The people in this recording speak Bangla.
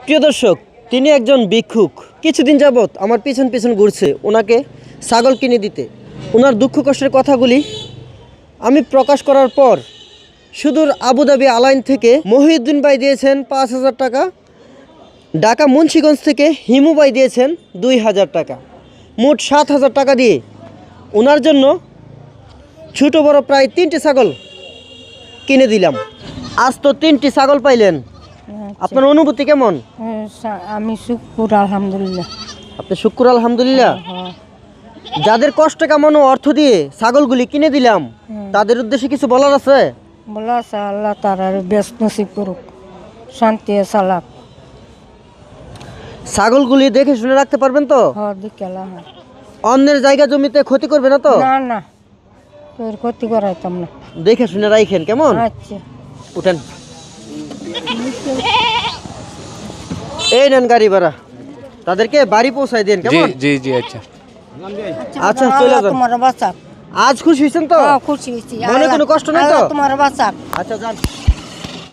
প্রিয় দর্শক, তিনি একজন ভিক্ষুক। কিছুদিন যাবৎ আমার পিছন পিছন ঘুরছে ওনাকে ছাগল কিনে দিতে। ওনার দুঃখ কষ্টের কথাগুলি আমি প্রকাশ করার পর সুদূর আবুধাবি আলাইন থেকে মহিউদ্দিন ভাই দিয়েছেন 5,000 টাকা, ঢাকা মুন্সিগঞ্জ থেকে হিমু ভাই দিয়েছেন 2,000 টাকা, মোট 7,000 টাকা দিয়ে ওনার জন্য ছোটো বড় প্রায় 3টি ছাগল কিনে দিলাম। আজ তো 3টি ছাগল পাইলেন, আপনার অনুভূতি কেমন? আমি শুকুর আলহামদুলিল্লাহ। আপনি শুক্র আলহামদুলিল্লাহ। যাদের কষ্ট কামানো অর্থ দিয়ে ছাগলগুলি কিনে দিলাম তাদের উদ্দেশ্যে কিছু বলার আছে? বলা আছে আল্লাহ তার ব্যস্ত নসিব করুক, শান্তি চালাক। ছাগলগুলি দেখে শুনে রাখতে পারবেন তো? দিকেলাম অন্যের জায়গা জমিতে ক্ষতি করবে না তো? না না, তোর ক্ষতি করাইতাম না। দেখে শুনে রাখেন কেমন? আচ্ছা উঠেন, এই নেন গাড়ি ভাড়া, তাদেরকে বাড়ি পৌঁছাই দেন কেমন? জি জি আচ্ছা আচ্ছা চলে যান। তোমার বাঁচাক। আজ খুশি হয়েছেন তো? খুশি হয়েছি, মনে কোনো কষ্ট নাই তো? তোমার বাঁচাক। আচ্ছা যান।